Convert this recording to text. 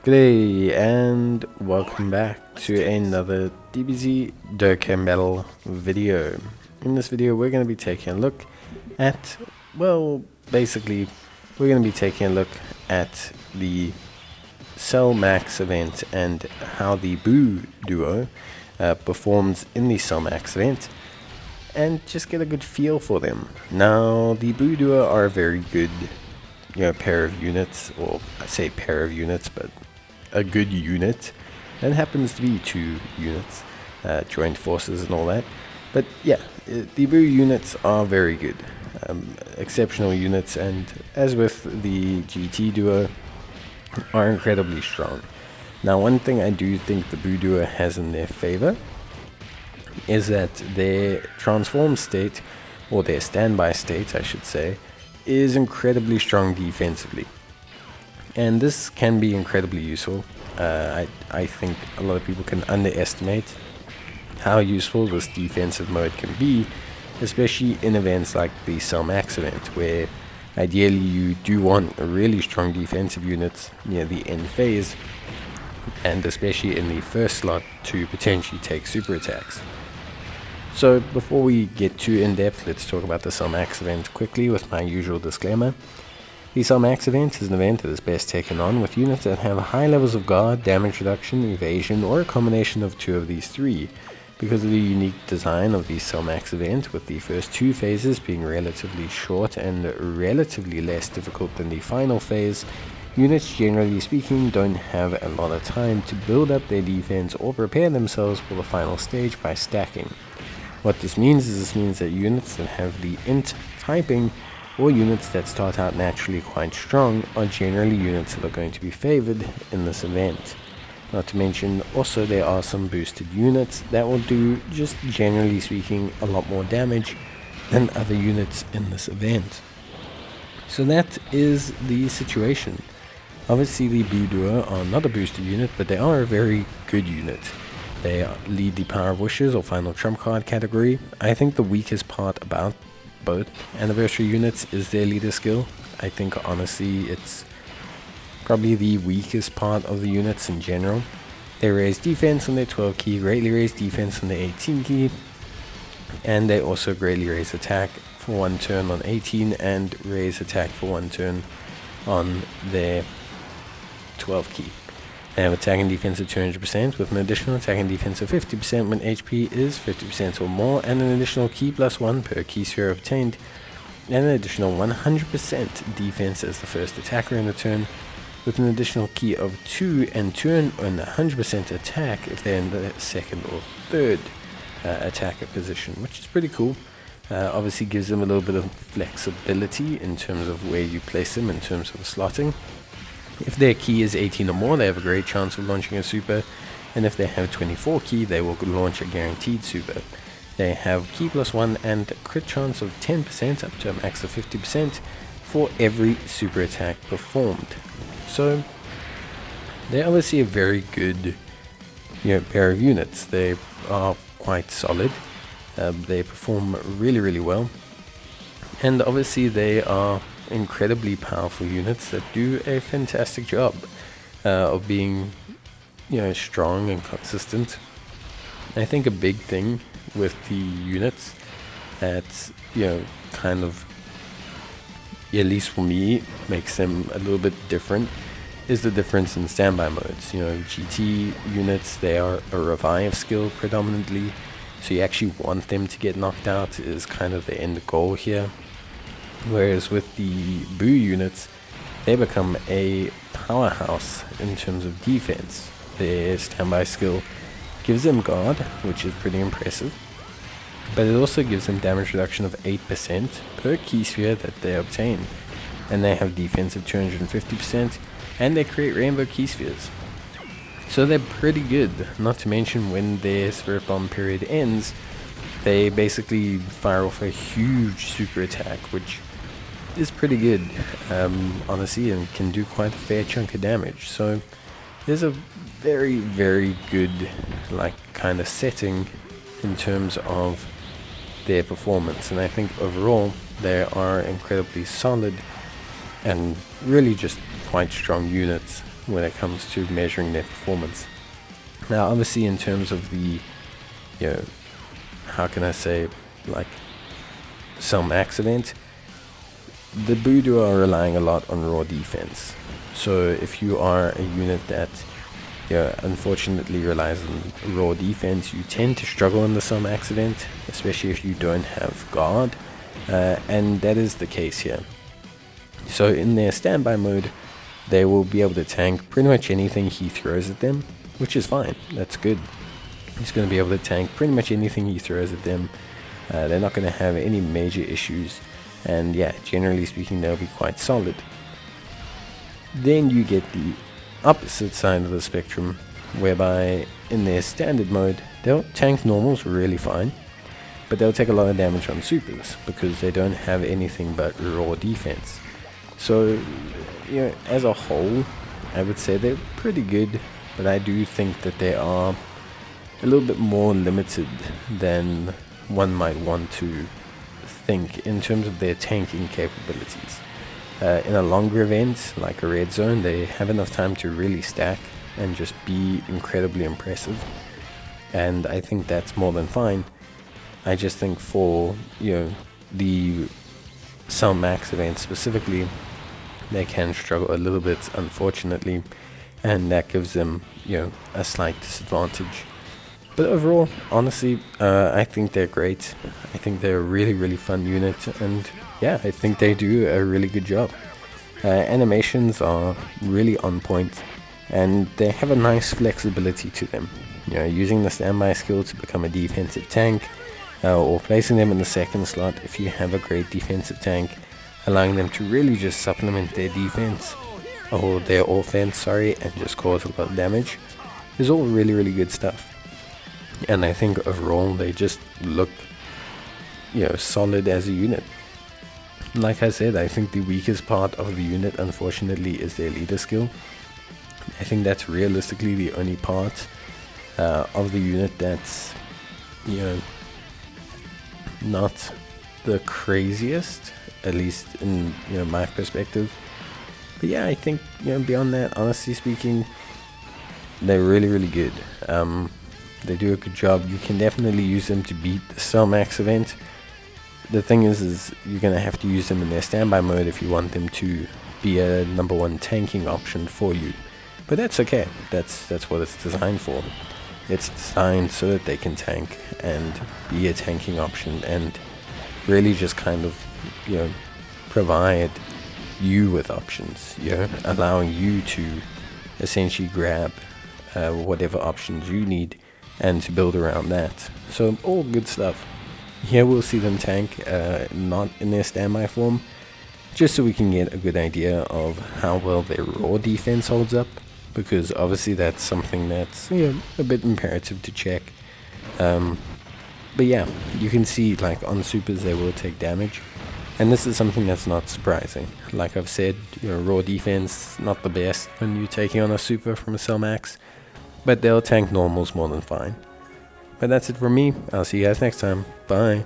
G'day and welcome back to another Dbz Dokkan battle video. In this video we're going to be taking a look at, basically we're going to be taking a look at the Cell Max event and how the Buu duo performs in the Cell Max event and just get a good feel for them. Now the Buu duo are a very good pair of units, or I say pair of units, but a good unit, and happens to be two units, joined forces and all that. But yeah, the Buu units are very good, exceptional units, and as with the GT duo, are incredibly strong. Now, one thing I do think the Buu duo has in their favor is that their transform state, or their standby state I should say, is incredibly strong defensively. And this can be incredibly useful. I think a lot of people can underestimate how useful this defensive mode can be, especially in events like the Cell Max event, where ideally you do want really strong defensive units near the end phase, and especially in the first slot to potentially take super attacks. So before we get too in-depth, let's talk about the Cell Max event quickly with my usual disclaimer. The Cell Max event is an event that is best taken on with units that have high levels of guard, damage reduction, evasion, or a combination of two of these three. Because of the unique design of the Cell Max event, with the first two phases being relatively short and relatively less difficult than the final phase, units generally speaking don't have a lot of time to build up their defense or prepare themselves for the final stage by stacking. What this means is that units that have the int typing, or units that start out naturally quite strong, are generally units that are going to be favored in this event. Not to mention, also there are some boosted units that will do, just generally speaking, a lot more damage than other units in this event. So that is the situation. Obviously the Buu duo are not a boosted unit, but they are a very good unit. They lead the Power of Wishes or Final Trump card category. I think the weakest part about both anniversary units is their leader skill. I think honestly it's probably the weakest part of the units in general. They raise defense on their 12 key, greatly raise defense on their 18 key, and they also greatly raise attack for one turn on 18 and raise attack for one turn on their 12 key. They have attack and defense of 200% with an additional attack and defense of 50% when HP is 50% or more, and an additional key +1 per key sphere obtained, and an additional 100% defense as the first attacker in the turn, with an additional key of 2 and turn on 100% attack if they're in the second or third attacker position, which is pretty cool. Obviously gives them a little bit of flexibility in terms of where you place them in terms of slotting. If their key is 18 or more, they have a great chance of launching a super, and if they have 24 key, they will launch a guaranteed super. They have key +1 and crit chance of 10% up to a max of 50% for every super attack performed. So they're obviously a very good pair of units. They are quite solid. They perform really well, and obviously they are incredibly powerful units that do a fantastic job of being strong and consistent. I think a big thing with the units that kind of, at least for me, makes them a little bit different is the difference in standby modes. GT units, they are a revive skill predominantly, so you actually want them to get knocked out is kind of the end goal here. Whereas with the Buu units, they become a powerhouse in terms of defense. Their standby skill gives them guard, which is pretty impressive, but it also gives them damage reduction of 8% per key sphere that they obtain, and they have defense of 250%, and they create rainbow key spheres. So they're pretty good, not to mention when their Spirit Bomb period ends, they basically fire off a huge super attack, which is pretty good, honestly, and can do quite a fair chunk of damage. So there's a very good kind of setting in terms of their performance, and I think overall they are incredibly solid and really just quite strong units when it comes to measuring their performance. Now obviously in terms of the, how can I say, like Cell Max event, the Budo are relying a lot on raw defense. So if you are a unit that unfortunately relies on raw defense, you tend to struggle in the Cell Max event, especially if you don't have guard, and that is the case here. So in their standby mode, they will be able to tank pretty much anything he throws at them, which is fine. That's good. He's going to be able to tank pretty much anything he throws at them. They're not going to have any major issues, and yeah, generally speaking, they'll be quite solid. Then you get the opposite side of the spectrum, whereby in their standard mode, they'll tank normals really fine, but they'll take a lot of damage on supers because they don't have anything but raw defense. So, as a whole, I would say they're pretty good, but I do think that they are a little bit more limited than one might want to think in terms of their tanking capabilities. In a longer event, like a red zone, they have enough time to really stack and just be incredibly impressive. And I think that's more than fine. I just think for, the Cell Max event specifically, they can struggle a little bit, unfortunately, and that gives them, a slight disadvantage. But overall, honestly, I think they're great. I think they're a really, really fun unit, and yeah, I think they do a really good job. Animations are really on point, and they have a nice flexibility to them. Using the standby skill to become a defensive tank, or placing them in the second slot if you have a great defensive tank, allowing them to really just supplement their defense, or their offense, and just cause a lot of damage, is all really, really good stuff. And I think overall they just look, solid as a unit. Like I said, I think the weakest part of the unit, unfortunately, is their leader skill. I think that's realistically the only part of the unit that's, not the craziest, at least in my perspective. But yeah, I think beyond that, honestly speaking, they're really, really good. They do a good job. You can definitely use them to beat the Cell Max event. The thing is you're going to have to use them in their standby mode if you want them to be a number one tanking option for you. But that's okay. That's what it's designed for. It's designed so that they can tank and be a tanking option and really just kind of, provide you with options, allowing you to essentially grab whatever options you need and to build around that. So all good stuff. Here we'll see them tank, not in their standby form, just so we can get a good idea of how well their raw defense holds up, because obviously that's something that's a bit imperative to check. But yeah, you can see like on supers they will take damage, and this is something that's not surprising. Like I've said, raw defense not the best when you're taking on a super from a Cell Max, but they'll tank normals more than fine. But that's it from me. I'll see you guys next time. Bye.